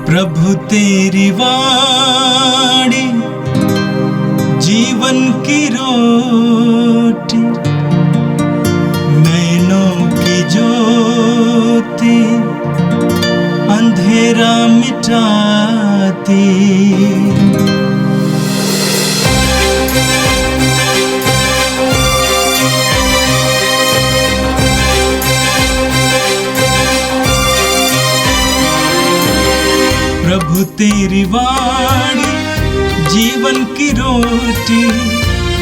प्रभु तेरी वाणी जीवन की रोटी, नैनों की ज्योति अंधेरा मिटाती। प्रभु तेरी वाणी जीवन की रोटी,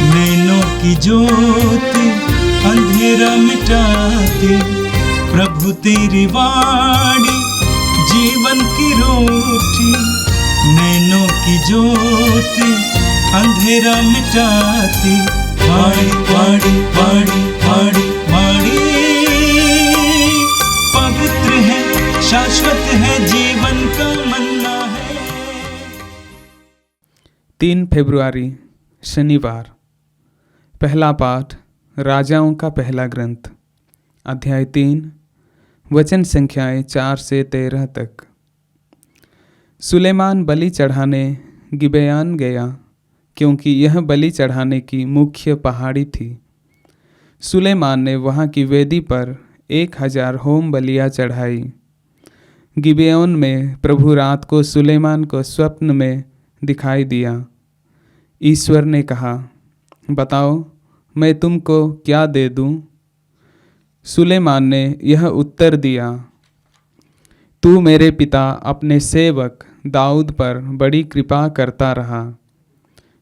नैनों की ज्योति अंधेरा मिटाती। प्रभु तेरी वाणी जीवन की रोटी, नैनों की ज्योति अंधेरा मिटाती। वाणी वाणी वाणी वाणी वाणी पवित्र है, शाश्वत है, जीवन का मन्ना है। 3 फरवरी शनिवार। पहला पाठ राजाओं का पहला ग्रंथ, अध्याय 3, वचन संख्याएं 4 से 13 तक। सुलेमान बलि चढ़ाने गिबेयान गया, क्योंकि यह बलि चढ़ाने की मुख्य पहाड़ी थी। सुलेमान ने वहाँ की वेदी पर 1000 होम बलियाँ चढ़ाई। गिबेयोन में प्रभु रात को सुलेमान को स्वप्न में दिखाई दिया। ईश्वर ने कहा, बताओ मैं तुमको क्या दे दूं? सुलेमान ने यह उत्तर दिया, तू मेरे पिता अपने सेवक दाऊद पर बड़ी कृपा करता रहा।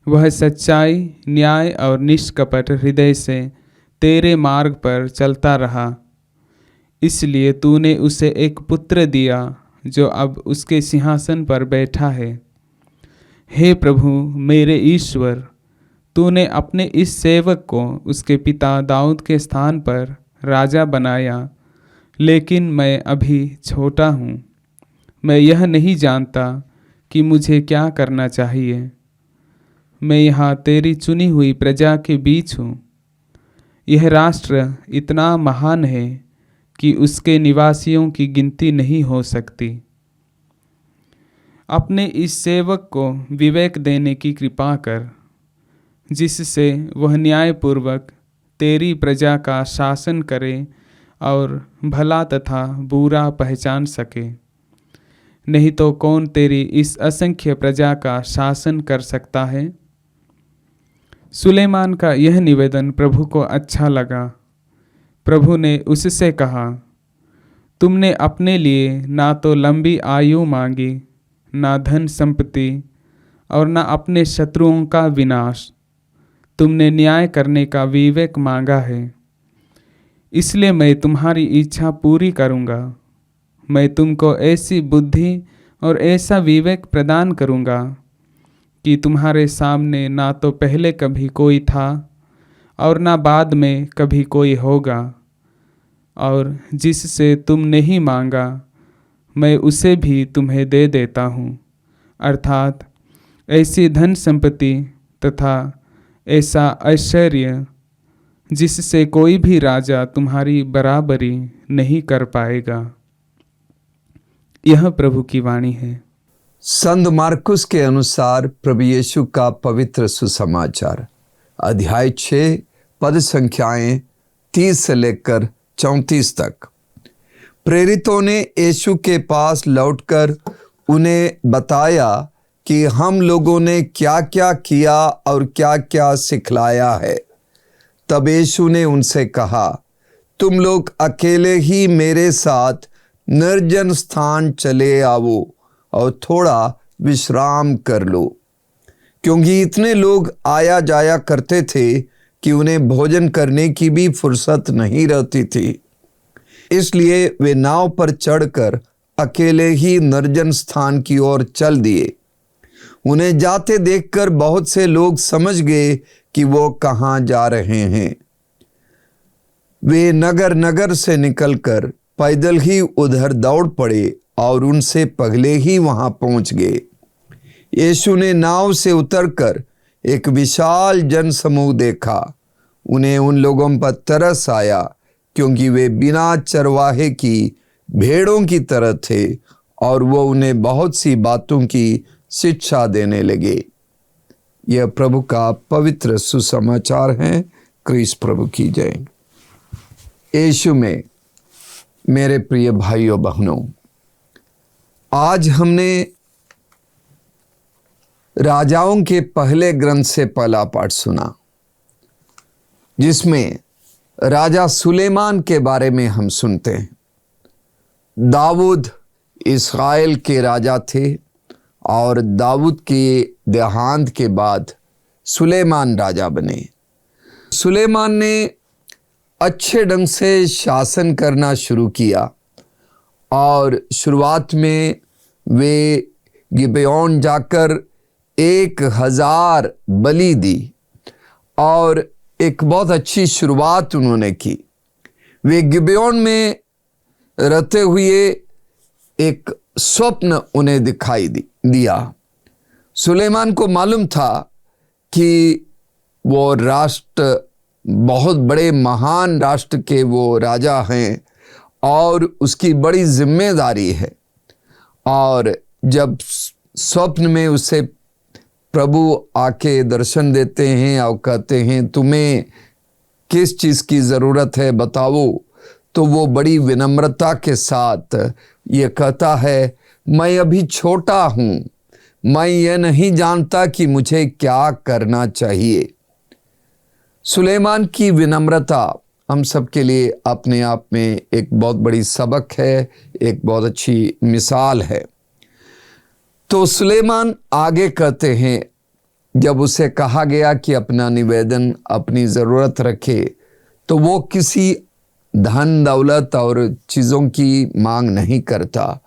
वह सच्चाई, न्याय और निष्कपट हृदय से तेरे मार्ग पर चलता रहा। इसलिए तूने उसे एक पुत्र दिया जो अब उसके सिंहासन पर बैठा है। हे प्रभु मेरे ईश्वर, तूने अपने इस सेवक को उसके पिता दाऊद के स्थान पर राजा बनाया, लेकिन मैं अभी छोटा हूँ। मैं यह नहीं जानता कि मुझे क्या करना चाहिए। मैं यहाँ तेरी चुनी हुई प्रजा के बीच हूँ। यह राष्ट्र इतना महान है कि उसके निवासियों की गिनती नहीं हो सकती। अपने इस सेवक को विवेक देने की कृपा कर, जिससे वह न्यायपूर्वक तेरी प्रजा का शासन करे और भला तथा बुरा पहचान सके। नहीं तो कौन तेरी इस असंख्य प्रजा का शासन कर सकता है? सुलेमान का यह निवेदन प्रभु को अच्छा लगा। प्रभु ने उससे कहा, तुमने अपने लिए ना तो लंबी आयु मांगी, ना धन संपत्ति और ना अपने शत्रुओं का विनाश। तुमने न्याय करने का विवेक मांगा है। इसलिए मैं तुम्हारी इच्छा पूरी करूँगा। मैं तुमको ऐसी बुद्धि और ऐसा विवेक प्रदान करूँगा कि तुम्हारे सामने ना तो पहले कभी कोई था और ना बाद में कभी कोई होगा। और जिससे तुम नहीं मांगा, मैं उसे भी तुम्हें दे देता हूँ, अर्थात ऐसी धन संपत्ति तथा ऐसा ऐश्वर्य जिससे कोई भी राजा तुम्हारी बराबरी नहीं कर पाएगा। यह प्रभु की वाणी है। संत मार्कुस के अनुसार प्रभु यीशु का पवित्र सुसमाचार, अध्याय 6, पद संख्याएं 30 से लेकर 34 तक। प्रेरितों ने यीशु के पास लौटकर उन्हें बताया कि हम लोगों ने क्या क्या किया और क्या क्या सिखलाया है। तब यीशु ने उनसे कहा, तुम लोग अकेले ही मेरे साथ निर्जन स्थान चले आओ और थोड़ा विश्राम कर लो, क्योंकि इतने लोग आया जाया करते थे कि उन्हें भोजन करने की भी फुर्सत नहीं रहती थी। इसलिए वे नाव पर चढ़कर अकेले ही निर्जन स्थान की ओर चल दिए। उन्हें जाते देखकर बहुत से लोग समझ गए कि वो कहाँ जा रहे हैं। वे नगर नगर से निकलकर पैदल ही उधर दौड़ पड़े और उनसे पहले ही वहां पहुंच गए। यीशु ने नाव से उतरकर एक विशाल जनसमूह देखा। उन्हें उन लोगों पर तरस आया, क्योंकि वे बिना चरवाहे की भेड़ों की तरह थे और वो उन्हें बहुत सी बातों की शिक्षा देने लगे। यह प्रभु का पवित्र सुसमाचार है। क्रिस्त प्रभु की जय। यीशु में मेरे प्रिय भाइयों बहनों, आज हमने राजाओं के पहले ग्रंथ से पहला पाठ सुना, जिसमें राजा सुलेमान के बारे में हम सुनते हैं। दाऊद इस्राएल के राजा थे और दाऊद के देहांत के बाद सुलेमान राजा बने। सुलेमान ने अच्छे ढंग से शासन करना शुरू किया और शुरुआत में वे गिबेओन जाकर 1000 बलि दी और एक बहुत अच्छी शुरुआत उन्होंने की। वे गिबेओन में रहते हुए एक स्वप्न उन्हें दिखाई दिया। सुलेमान को मालूम था कि वो राष्ट्र बहुत बड़े महान राष्ट्र के वो राजा हैं और उसकी बड़ी जिम्मेदारी है। और जब स्वप्न में उसे प्रभु आके दर्शन देते हैं और कहते हैं तुम्हें किस चीज़ की ज़रूरत है बताओ, तो वो बड़ी विनम्रता के साथ ये कहता है मैं अभी छोटा हूँ, मैं ये नहीं जानता कि मुझे क्या करना चाहिए। सुलेमान की विनम्रता हम सब के लिए अपने आप में एक बहुत बड़ी सबक है, एक बहुत अच्छी मिसाल है। तो सुलेमान आगे कहते हैं, जब उसे कहा गया कि अपना निवेदन, अपनी ज़रूरत रखे, तो वो किसी धन दौलत और चीज़ों की मांग नहीं करता।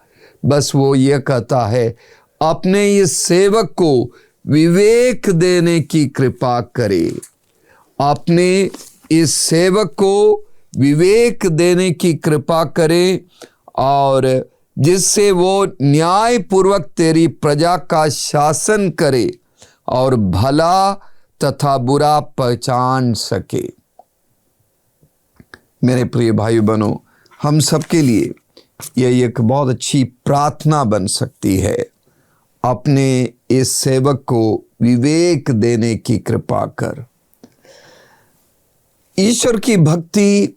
बस वो ये कहता है अपने इस सेवक को विवेक देने की कृपा करे, अपने इस सेवक को विवेक देने की कृपा करे, और जिससे वो न्याय पूर्वक तेरी प्रजा का शासन करे और भला तथा बुरा पहचान सके। मेरे प्रिय भाई बहनों, हम सबके लिए यह एक बहुत अच्छी प्रार्थना बन सकती है, अपने इस सेवक को विवेक देने की कृपा कर। ईश्वर की भक्ति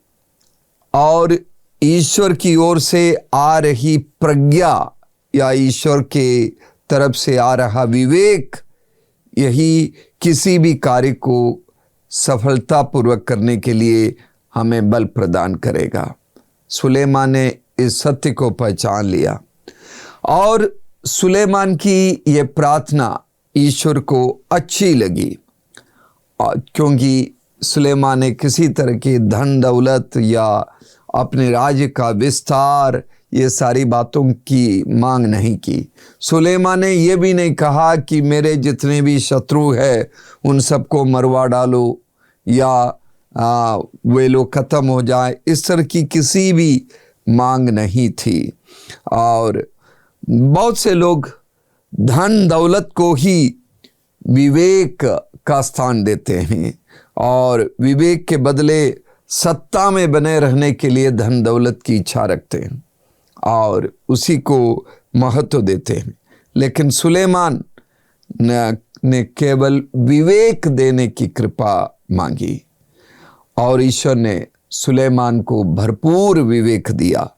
और ईश्वर की ओर से आ रही प्रज्ञा या ईश्वर के तरफ से आ रहा विवेक, यही किसी भी कार्य को सफलतापूर्वक करने के लिए हमें बल प्रदान करेगा। सुलेमान ने इस सत्य को पहचान लिया और सुलेमान की ये प्रार्थना ईश्वर को अच्छी लगी, क्योंकि सुलेमान ने किसी तरह की धन दौलत या अपने राज्य का विस्तार, ये सारी बातों की मांग नहीं की। सुलेमान ने ये भी नहीं कहा कि मेरे जितने भी शत्रु हैं उन सबको मरवा डालो या वे लोग ख़त्म हो जाए, इस तरह की किसी भी मांग नहीं थी। और बहुत से लोग धन दौलत को ही विवेक का स्थान देते हैं और विवेक के बदले सत्ता में बने रहने के लिए धन दौलत की इच्छा रखते हैं और उसी को महत्व देते हैं। लेकिन सुलेमान ने केवल विवेक देने की कृपा मांगी और ईश्वर ने सुलेमान को भरपूर विवेक दिया।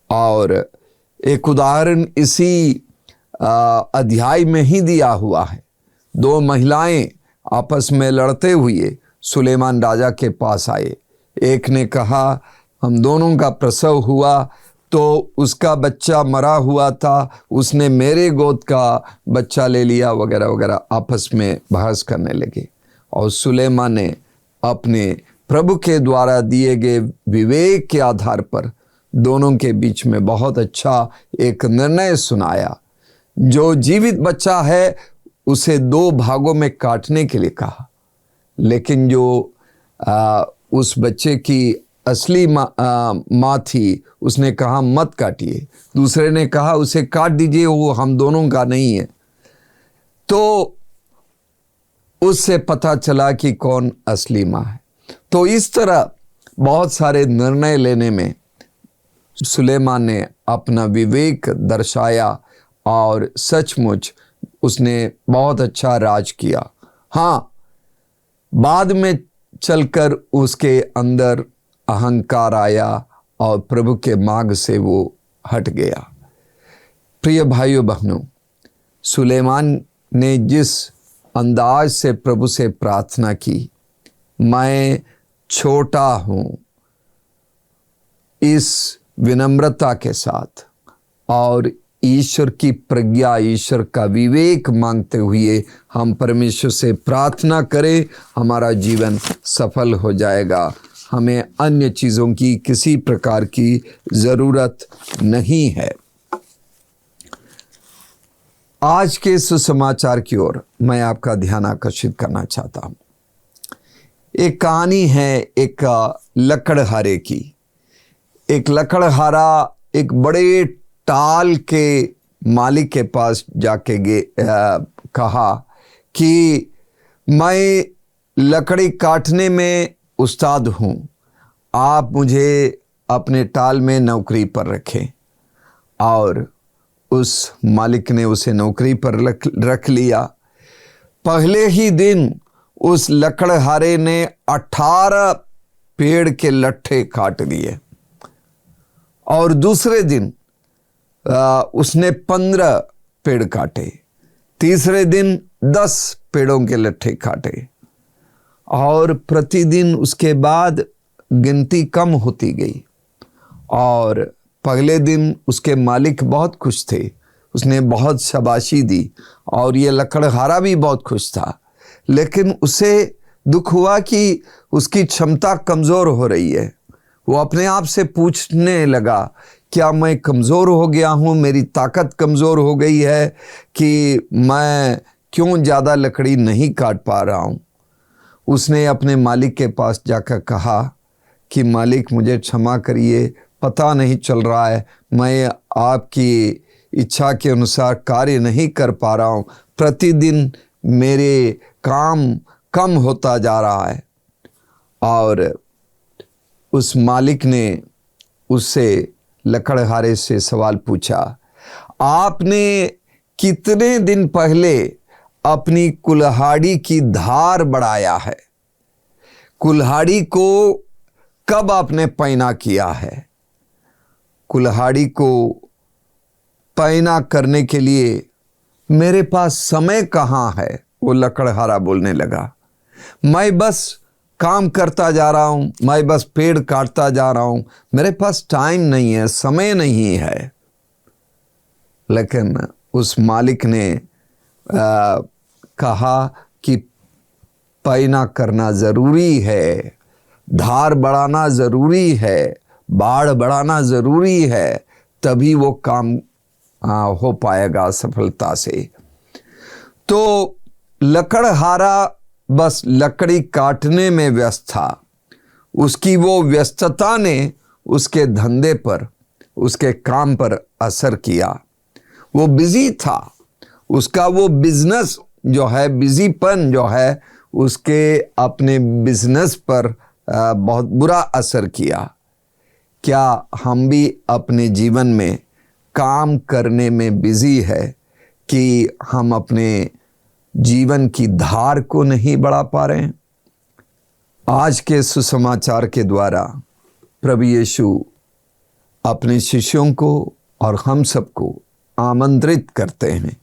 और एक उदाहरण इसी अध्याय में ही दिया हुआ है। 2 महिलाएं आपस में लड़ते हुए सुलेमान राजा के पास आए। एक ने कहा हम दोनों का प्रसव हुआ तो उसका बच्चा मरा हुआ था, उसने मेरे गोद का बच्चा ले लिया, वगैरह वगैरह, आपस में बहस करने लगे। और सुलेमान ने अपने प्रभु के द्वारा दिए गए विवेक के आधार पर दोनों के बीच में बहुत अच्छा एक निर्णय सुनाया। जो जीवित बच्चा है उसे 2 भागों में काटने के लिए कहा, लेकिन जो उस बच्चे की असली माँ थी उसने कहा मत काटिए। दूसरे ने कहा उसे काट दीजिए, वो हम दोनों का नहीं है। तो उससे पता चला कि कौन असली माँ है। तो इस तरह बहुत सारे निर्णय लेने में सुलेमान ने अपना विवेक दर्शाया और सचमुच उसने बहुत अच्छा राज किया। हाँ, बाद में चलकर उसके अंदर अहंकार आया और प्रभु के मार्ग से वो हट गया। प्रिय भाइयों बहनों, सुलेमान ने जिस अंदाज से प्रभु से प्रार्थना की, मैं छोटा हूँ, इस विनम्रता के साथ और ईश्वर की प्रज्ञा, ईश्वर का विवेक मांगते हुए हम परमेश्वर से प्रार्थना करें, हमारा जीवन सफल हो जाएगा। हमें अन्य चीज़ों की किसी प्रकार की ज़रूरत नहीं है। आज के सुसमाचार की ओर मैं आपका ध्यान आकर्षित करना चाहता हूँ। एक कहानी है एक लकड़हारे की। एक लकड़हारा एक बड़े टाल के मालिक के पास जाके कहा कि मैं लकड़ी काटने में उस्ताद हूँ, आप मुझे अपने टाल में नौकरी पर रखें। और उस मालिक ने उसे नौकरी पर रख लिया। पहले ही दिन उस लकड़हारे ने 18 पेड़ के लट्ठे काट दिए और दूसरे दिन उसने 15 पेड़ काटे, तीसरे दिन 10 पेड़ों के लट्ठे काटे और प्रतिदिन उसके बाद गिनती कम होती गई। और पहले दिन उसके मालिक बहुत खुश थे, उसने बहुत शाबाशी दी और ये लकड़हारा भी बहुत खुश था। लेकिन उसे दुख हुआ कि उसकी क्षमता कमज़ोर हो रही है। वो अपने आप से पूछने लगा, क्या मैं कमज़ोर हो गया हूँ, मेरी ताकत कमज़ोर हो गई है कि मैं क्यों ज़्यादा लकड़ी नहीं काट पा रहा हूँ। उसने अपने मालिक के पास जाकर कहा कि मालिक मुझे क्षमा करिए, पता नहीं चल रहा है, मैं आपकी इच्छा के अनुसार कार्य नहीं कर पा रहा हूँ, प्रतिदिन मेरे काम कम होता जा रहा है। और उस मालिक ने उससे लकड़हारे से सवाल पूछा, आपने कितने दिन पहले अपनी कुल्हाड़ी की धार बढ़ाया है? कुल्हाड़ी को कब आपने पैना किया है? कुल्हाड़ी को पैना करने के लिए मेरे पास समय कहाँ है? वो लकड़हारा बोलने लगा, मैं बस काम करता जा रहा हूँ, मैं बस पेड़ काटता जा रहा हूँ, मेरे पास टाइम नहीं है, समय नहीं है। लेकिन उस मालिक ने कहा कि पैना करना ज़रूरी है, धार बढ़ाना ज़रूरी है, बाड़ बढ़ाना ज़रूरी है, तभी वो काम हो पाएगा सफलता से। तो लकड़हारा बस लकड़ी काटने में व्यस्त था। उसकी वो व्यस्तता ने उसके धंधे पर, उसके काम पर असर किया। वो बिजी था, उसका वो बिजनेस जो है, बिजीपन जो है, उसके अपने बिजनेस पर बहुत बुरा असर किया। क्या हम भी अपने जीवन में काम करने में बिजी है कि हम अपने जीवन की धार को नहीं बढ़ा पा रहे हैं? आज के सुसमाचार के द्वारा प्रभु यीशु अपने शिष्यों को और हम सबको आमंत्रित करते हैं,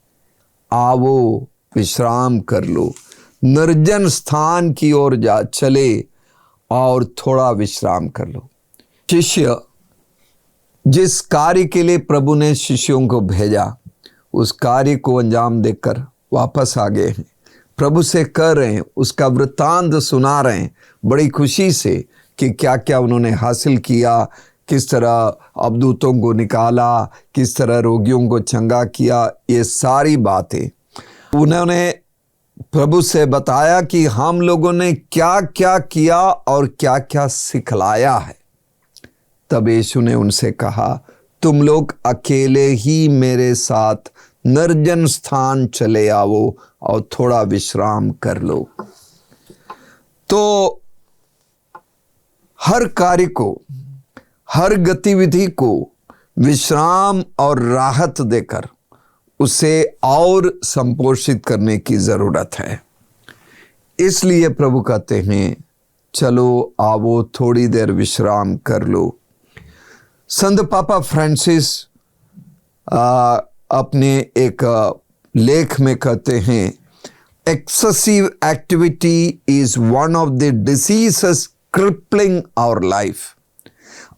आओ विश्राम कर लो, निर्जन स्थान की ओर जा चले और थोड़ा विश्राम कर लो। शिष्य जिस कार्य के लिए प्रभु ने शिष्यों को भेजा, उस कार्य को अंजाम देकर वापस आ गए हैं। प्रभु से कह रहे हैं, उसका वृत्तांत सुना रहे हैं बड़ी खुशी से कि क्या क्या उन्होंने हासिल किया, किस तरह अबदूतों को निकाला, किस तरह रोगियों को चंगा किया। ये सारी बातें उन्होंने प्रभु से बताया कि हम लोगों ने क्या क्या किया और क्या क्या सिखलाया है। तब यीशु ने उनसे कहा, तुम लोग अकेले ही मेरे साथ निर्जन स्थान चले आओ और थोड़ा विश्राम कर लो। तो हर कार्य को, हर गतिविधि को विश्राम और राहत देकर उसे और संपोषित करने की ज़रूरत है। इसलिए प्रभु कहते हैं, चलो आओ थोड़ी देर विश्राम कर लो। संत पापा फ्रांसिस अपने एक लेख में कहते हैं, excessive activity is one of the diseases crippling our life.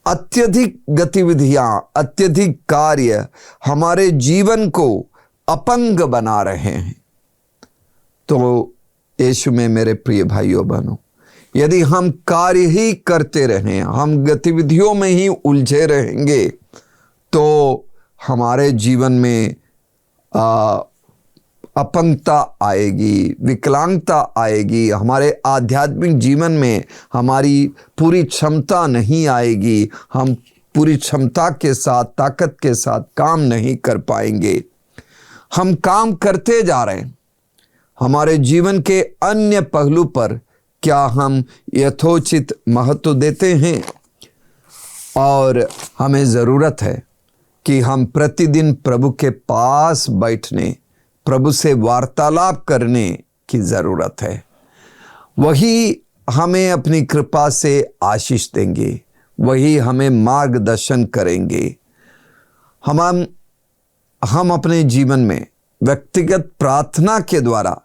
अत्यधिक गतिविधियां, अत्यधिक कार्य हमारे जीवन को अपंग बना रहे हैं। तो यीशु में मेरे प्रिय भाइयों बहनों, यदि हम कार्य ही करते रहें, हम गतिविधियों में ही उलझे रहेंगे, तो हमारे जीवन में अपंगता आएगी, विकलांगता आएगी। हमारे आध्यात्मिक जीवन में हमारी पूरी क्षमता नहीं आएगी। हम पूरी क्षमता के साथ, ताकत के साथ काम नहीं कर पाएंगे। हम काम करते जा रहे हैं, हमारे जीवन के अन्य पहलू पर क्या हम यथोचित महत्व देते हैं? और हमें ज़रूरत है कि हम प्रतिदिन प्रभु के पास बैठने, प्रभु से वार्तालाप करने की ज़रूरत है। वही हमें अपनी कृपा से आशीष देंगे, वही हमें मार्गदर्शन करेंगे। हम अपने जीवन में व्यक्तिगत प्रार्थना के द्वारा,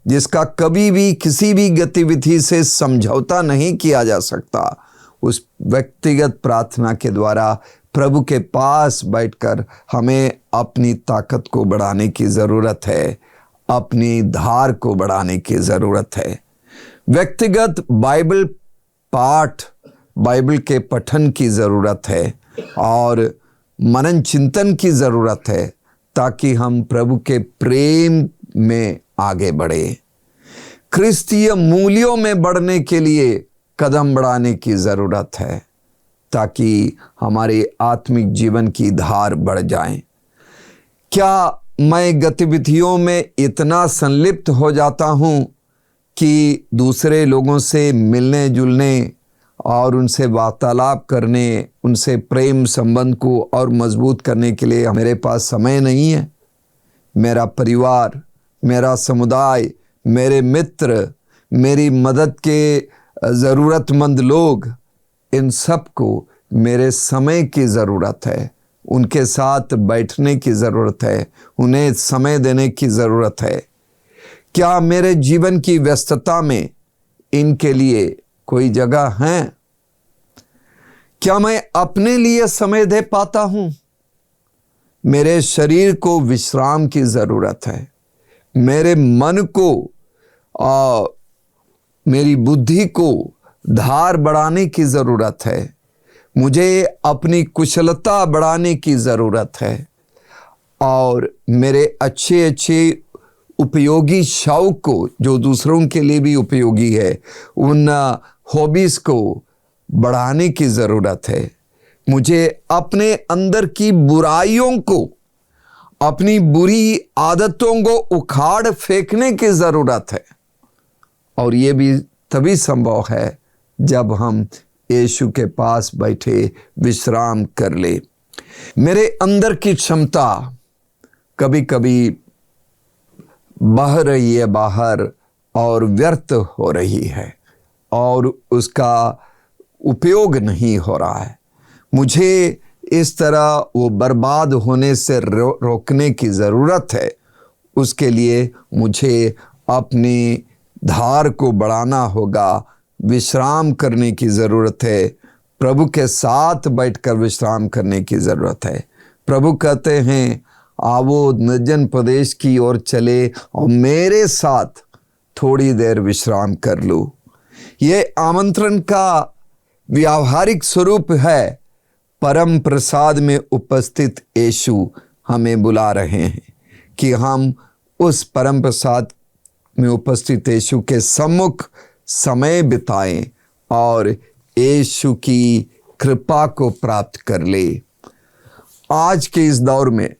जिसका कभी भी किसी भी गतिविधि से समझौता नहीं किया जा सकता, उस व्यक्तिगत प्रार्थना के द्वारा प्रभु के पास बैठकर हमें अपनी ताकत को बढ़ाने की ज़रूरत है, अपनी धार को बढ़ाने की ज़रूरत है। व्यक्तिगत बाइबल पाठ, बाइबल के पठन की ज़रूरत है और मनन चिंतन की ज़रूरत है, ताकि हम प्रभु के प्रेम में आगे बढ़े। क्रिस्तीय मूल्यों में बढ़ने के लिए कदम बढ़ाने की ज़रूरत है, ताकि हमारे आत्मिक जीवन की धार बढ़ जाए। क्या मैं गतिविधियों में इतना संलिप्त हो जाता हूँ कि दूसरे लोगों से मिलने जुलने और उनसे वार्तालाप करने, उनसे प्रेम संबंध को और मजबूत करने के लिए मेरे पास समय नहीं है? मेरा परिवार, मेरा समुदाय, मेरे मित्र, मेरी मदद के ज़रूरतमंद लोग, इन सब को मेरे समय की ज़रूरत है, उनके साथ बैठने की ज़रूरत है, उन्हें समय देने की ज़रूरत है। क्या मेरे जीवन की व्यस्तता में इनके लिए कोई जगह है? क्या मैं अपने लिए समय दे पाता हूँ? मेरे शरीर को विश्राम की ज़रूरत है, मेरे मन को मेरी बुद्धि को धार बढ़ाने की ज़रूरत है, मुझे अपनी कुशलता बढ़ाने की ज़रूरत है, और मेरे अच्छे अच्छे उपयोगी शौक को, जो दूसरों के लिए भी उपयोगी है, उन हॉबीज़ को बढ़ाने की ज़रूरत है। मुझे अपने अंदर की बुराइयों को, अपनी बुरी आदतों को उखाड़ फेंकने की ज़रूरत है। और ये भी तभी संभव है जब हम यीशु के पास बैठे विश्राम कर ले। मेरे अंदर की क्षमता कभी कभी बह रही है बाहर और व्यर्थ हो रही है और उसका उपयोग नहीं हो रहा है। मुझे इस तरह वो बर्बाद होने से रोकने की ज़रूरत है। उसके लिए मुझे अपनी धार को बढ़ाना होगा, विश्राम करने की ज़रूरत है, प्रभु के साथ बैठकर विश्राम करने की ज़रूरत है। प्रभु कहते हैं, आओ निर्जन प्रदेश की ओर चले और मेरे साथ थोड़ी देर विश्राम कर लो। ये आमंत्रण का व्यावहारिक स्वरूप है। परम प्रसाद में उपस्थित यीशु हमें बुला रहे हैं कि हम उस परम प्रसाद में उपस्थित यीशु के सम्मुख समय बिताएं और यीशु की कृपा को प्राप्त कर ले। आज के इस दौर में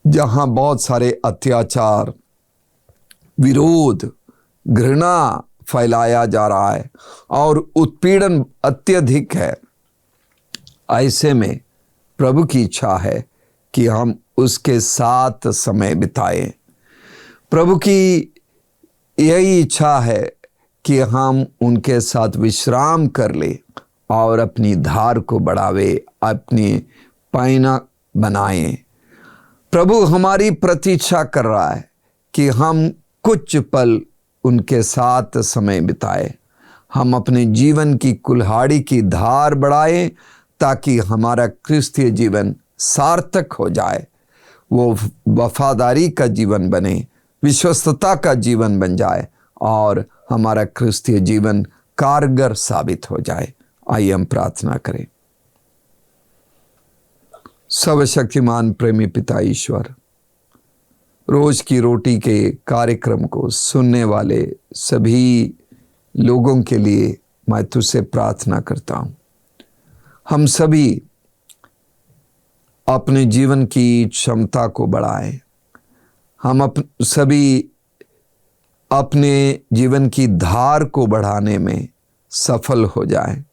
जहां बहुत सारे अत्याचार, विरोध, घृणा फैलाया जा रहा है और उत्पीड़न अत्यधिक है, ऐसे में प्रभु की इच्छा है कि हम उसके साथ समय बिताएं। प्रभु की यही इच्छा है कि हम उनके साथ विश्राम कर ले और अपनी धार को बढ़ावे, अपनी पैना बनाएं। प्रभु हमारी प्रतीक्षा कर रहा है कि हम कुछ पल उनके साथ समय बिताए, हम अपने जीवन की कुल्हाड़ी की धार बढ़ाएं ताकि हमारा क्रिस्तीय जीवन सार्थक हो जाए, वो वफादारी का जीवन बने, विश्वस्तता का जीवन बन जाए और हमारा क्रिस्तीय जीवन कारगर साबित हो जाए। आइए हम प्रार्थना करें। सर्वशक्तिमान प्रेमी पिता ईश्वर, रोज की रोटी के कार्यक्रम को सुनने वाले सभी लोगों के लिए मैं तुझसे प्रार्थना करता हूँ। हम सभी अपने जीवन की क्षमता को बढ़ाएं, हम सभी अपने जीवन की धार को बढ़ाने में सफल हो जाएं,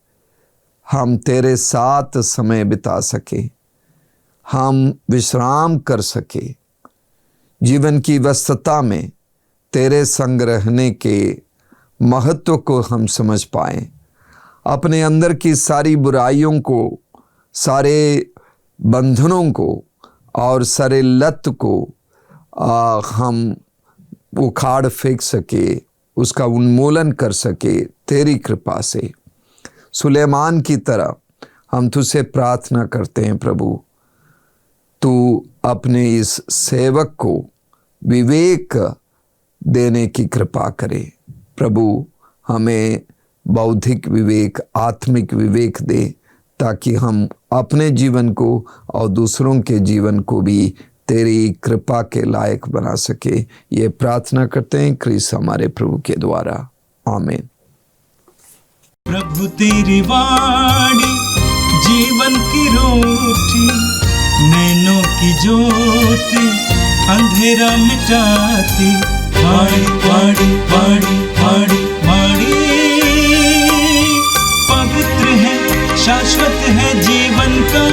हम तेरे साथ समय बिता सके, हम विश्राम कर सके, जीवन की व्यस्तता में तेरे संग रहने के महत्व को हम समझ पाएं, अपने अंदर की सारी बुराइयों को, सारे बंधनों को और सारे लत को हम उखाड़ फेंक सके, उसका उन्मूलन कर सके तेरी कृपा से। सुलेमान की तरह हम तुझसे प्रार्थना करते हैं प्रभु, तू अपने इस सेवक को विवेक देने की कृपा करे। प्रभु हमें बौद्धिक विवेक, आत्मिक विवेक दे ताकि हम अपने जीवन को और दूसरों के जीवन को भी तेरी कृपा के लायक बना सके। ये प्रार्थना करते हैं क्रिस्त हमारे प्रभु के द्वारा, आमीन। प्रभु तेरी वाणी जीवन की रोटी, नैनों की ज्योति अंधेरा मिटाती। वाणी वाणी वाणी वाणी वाणी पवित्र है, शाश्वत है, जीवन का